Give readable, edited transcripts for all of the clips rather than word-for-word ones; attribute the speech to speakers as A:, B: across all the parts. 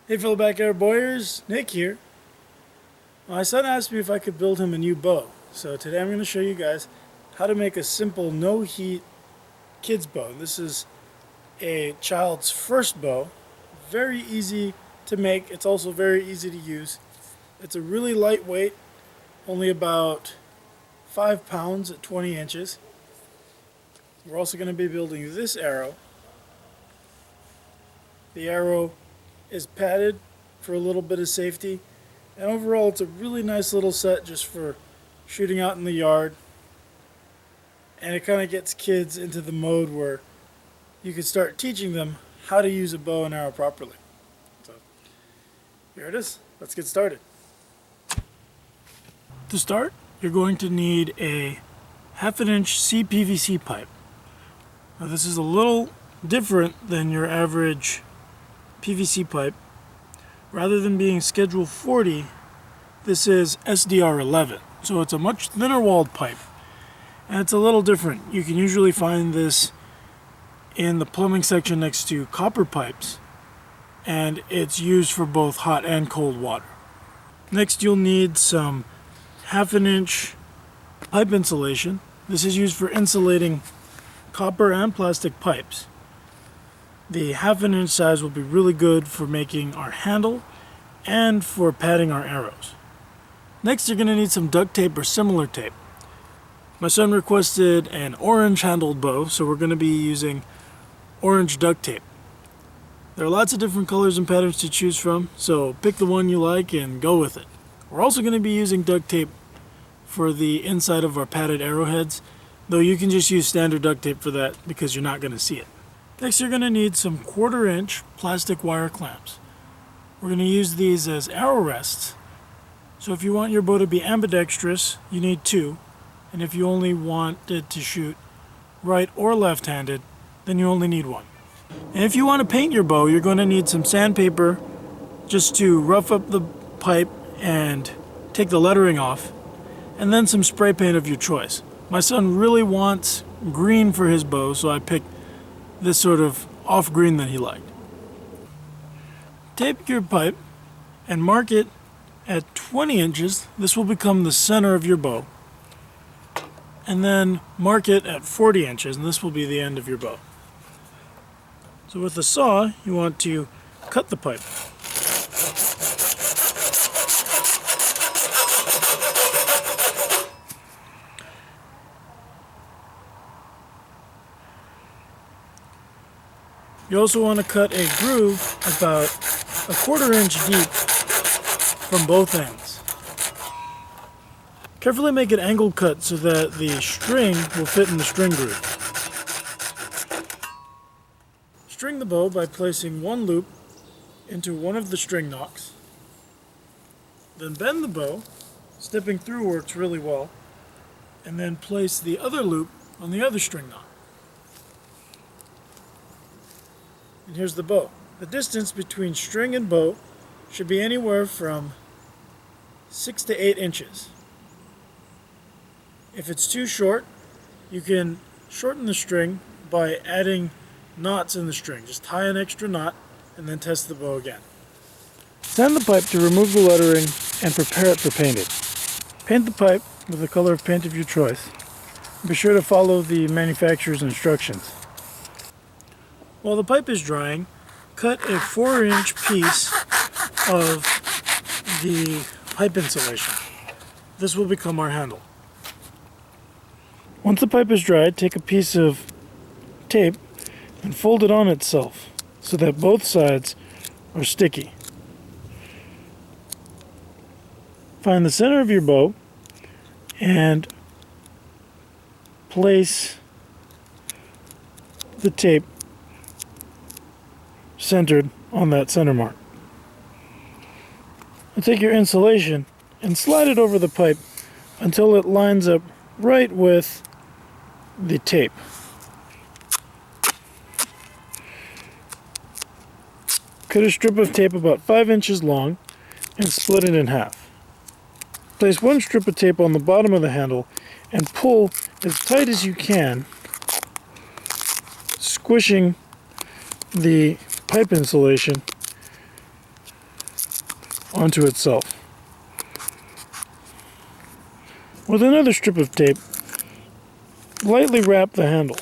A: Hey fellow backyard boyers, Nick here. My son asked me if I could build him a new bow. So today I'm going to show you guys how to make a simple no heat kids bow. This is a child's first bow. Very easy to make. It's also very easy to use. It's a really lightweight, only about 5 pounds at 20 inches. We're also going to be building this arrow. The arrow is padded for a little bit of safety, and overall it's a really nice little set just for shooting out in the yard, and it kind of gets kids into the mode where you can start teaching them how to use a bow and arrow properly. So here it is. Let's get started. To start, you're going to need a 1/2 inch cpvc pipe. Now this is a little different than your average PVC pipe. Rather than being schedule 40, this is SDR 11. So it's a much thinner walled pipe, and it's a little different. You can usually find this in the plumbing section next to copper pipes, and it's used for both hot and cold water. Next, you'll need some 1/2 inch pipe insulation. This is used for insulating copper and plastic pipes. The 1/2 inch size will be really good for making our handle and for padding our arrows. Next, you're going to need some duct tape or similar tape. My son requested an orange handled bow, so we're going to be using orange duct tape. There are lots of different colors and patterns to choose from, so pick the one you like and go with it. We're also going to be using duct tape for the inside of our padded arrowheads, though you can just use standard duct tape for that because you're not going to see it. Next, you're going to need some 1/4 inch plastic wire clamps. We're going to use these as arrow rests. So if you want your bow to be ambidextrous, you need 2. And if you only want it to shoot right or left-handed, then you only need 1. And if you want to paint your bow, you're going to need some sandpaper just to rough up the pipe and take the lettering off, and then some spray paint of your choice. My son really wants green for his bow, so I picked this sort of off green that he liked. Tape your pipe and mark it at 20 inches. This will become the center of your bow. And then mark it at 40 inches, and this will be the end of your bow. So with a saw, you want to cut the pipe. You also want to cut a groove about 1/4 inch deep from both ends. Carefully make an angle cut so that the string will fit in the string groove. String the bow by placing one loop into one of the string nocks. Then bend the bow. Snipping through works really well. And then place the other loop on the other string knock. And here's the bow. The distance between string and bow should be anywhere from 6 to 8 inches. If it's too short, you can shorten the string by adding knots in the string. Just tie an extra knot and then test the bow again. Sand the pipe to remove the lettering and prepare it for painting. Paint the pipe with the color of paint of your choice. Be sure to follow the manufacturer's instructions. While the pipe is drying, cut a 4-inch piece of the pipe insulation. This will become our handle. Once the pipe is dried, take a piece of tape and fold it on itself so that both sides are sticky. Find the center of your bow and place the tape centered on that center mark. Now take your insulation and slide it over the pipe until it lines up right with the tape. Cut a strip of tape about 5 inches long and split it in half. Place one strip of tape on the bottom of the handle and pull as tight as you can, squishing the pipe insulation onto itself. With another strip of tape, lightly wrap the handle.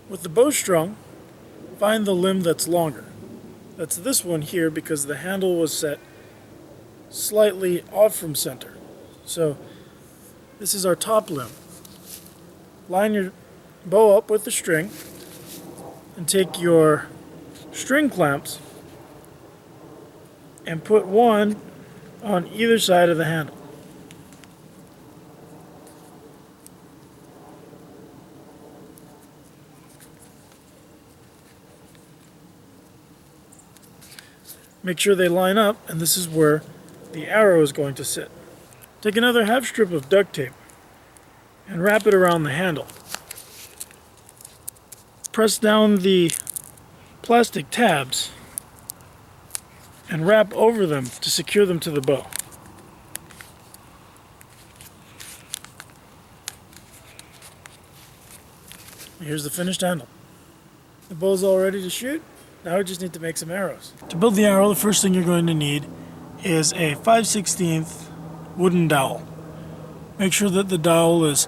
A: With the bowstring, find the limb that's longer. That's this one here because the handle was set slightly off from center. So this is our top limb. Line your bow up with the string and take your string clamps and put one on either side of the handle. Make sure they line up, and this is where the arrow is going to sit. Take another half strip of duct tape and wrap it around the handle. Press down the plastic tabs and wrap over them to secure them to the bow. Here's the finished handle. The bow's all ready to shoot. Now we just need to make some arrows. To build the arrow, the first thing you're going to need is a 5/16 wooden dowel. Make sure that the dowel is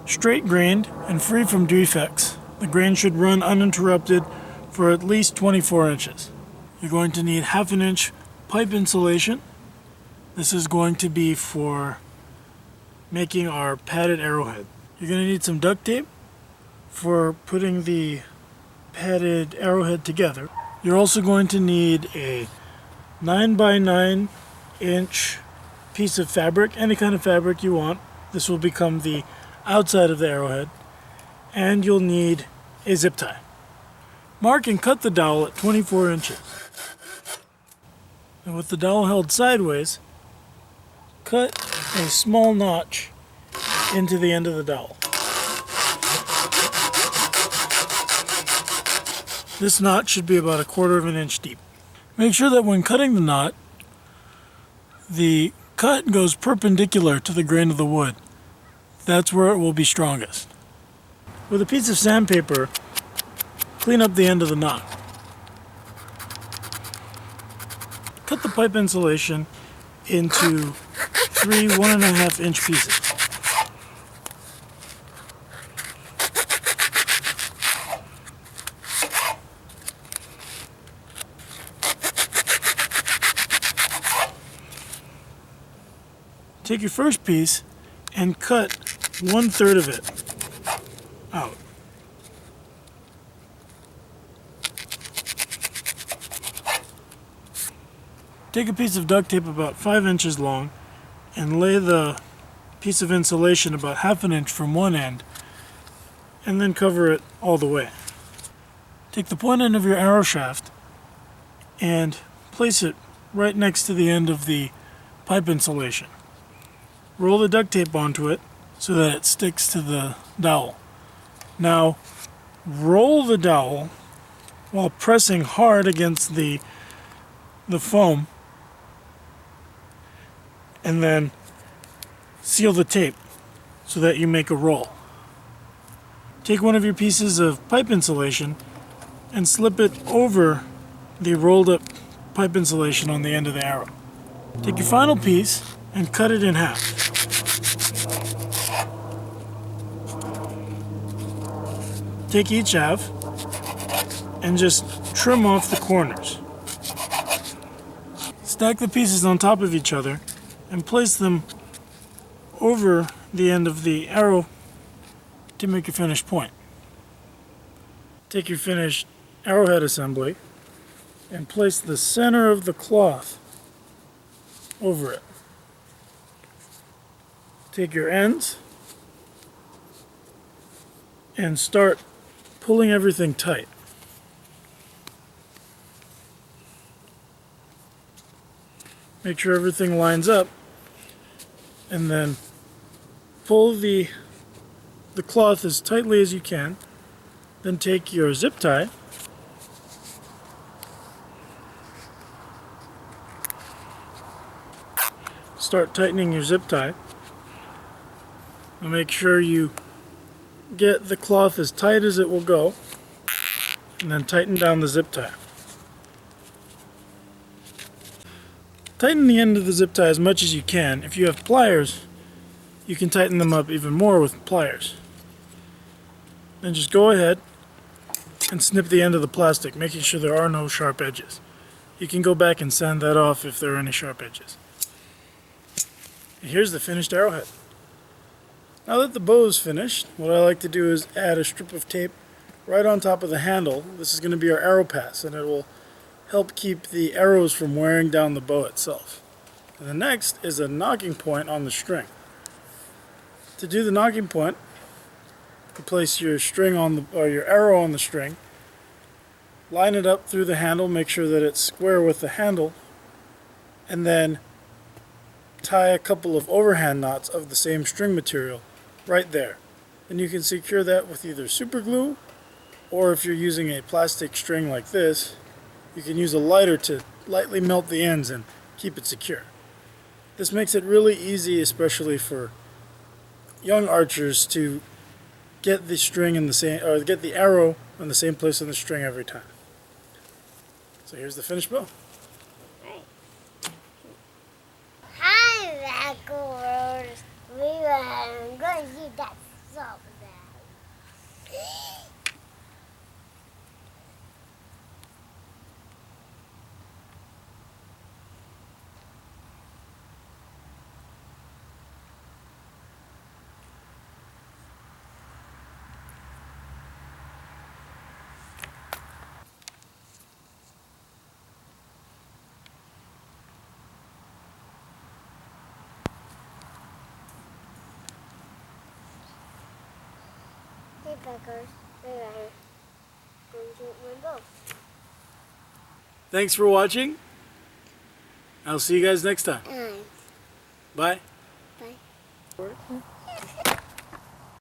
A: straight grained and free from defects. The grain should run uninterrupted for at least 24 inches. You're going to need 1/2 inch pipe insulation. This is going to be for making our padded arrowhead. You're going to need some duct tape for putting the padded arrowhead together. You're also going to need a 9 by 9 inch piece of fabric, any kind of fabric you want. This will become the outside of the arrowhead. And you'll need a zip tie. Mark and cut the dowel at 24 inches. And with the dowel held sideways, cut a small notch into the end of the dowel. This knot should be about 1/4 inch deep. Make sure that when cutting the knot, the cut goes perpendicular to the grain of the wood. That's where it will be strongest. With a piece of sandpaper, clean up the end of the knot. Cut the pipe insulation into 3 1.5 inch pieces. Take your first piece and cut 1/3 of it out. Take a piece of duct tape about 5 inches long and lay the piece of insulation about 1/2 inch from one end and then cover it all the way. Take the point end of your arrow shaft and place it right next to the end of the pipe insulation. Roll the duct tape onto it so that it sticks to the dowel. Now, roll the dowel while pressing hard against the foam, and then seal the tape so that you make a roll. Take one of your pieces of pipe insulation and slip it over the rolled up pipe insulation on the end of the arrow. Take your final piece and cut it in half. Take each half and just trim off the corners. Stack the pieces on top of each other and place them over the end of the arrow to make your finished point. Take your finished arrowhead assembly and place the center of the cloth over it. Take your ends and start pulling everything tight. Make sure everything lines up and then pull the cloth as tightly as you can. Then take your zip tie start tightening your zip tie. And make sure you get the cloth as tight as it will go, and then tighten down the zip tie. tighten the end of the zip tie as much as you can. If you have pliers, you can tighten them up even more with pliers. Then just go ahead and snip the end of the plastic, making sure there are no sharp edges. You can go back and sand that off if there are any sharp edges. And here's the finished arrowhead. Now that the bow is finished, what I like to do is add a strip of tape right on top of the handle. This is going to be our arrow pass, and it will help keep the arrows from wearing down the bow itself. And the next is a knocking point on the string. To do the knocking point, you place your string on the, or your arrow on the string, line it up through the handle, make sure that it's square with the handle, and then tie a couple of overhand knots of the same string material right there. And you can secure that with either super glue, or if you're using a plastic string like this, you can use a lighter to lightly melt the ends and keep it secure. This makes it really easy, especially for young archers, to get the string in the same, or get the arrow in the same place on the string every time. So here's the finished bow.
B: Hi, Raccoons. We are going to see that song now. Hey, Packers. We are going to my bow.
A: Thanks for watching. I'll see you guys next time. Bye.
B: Bye.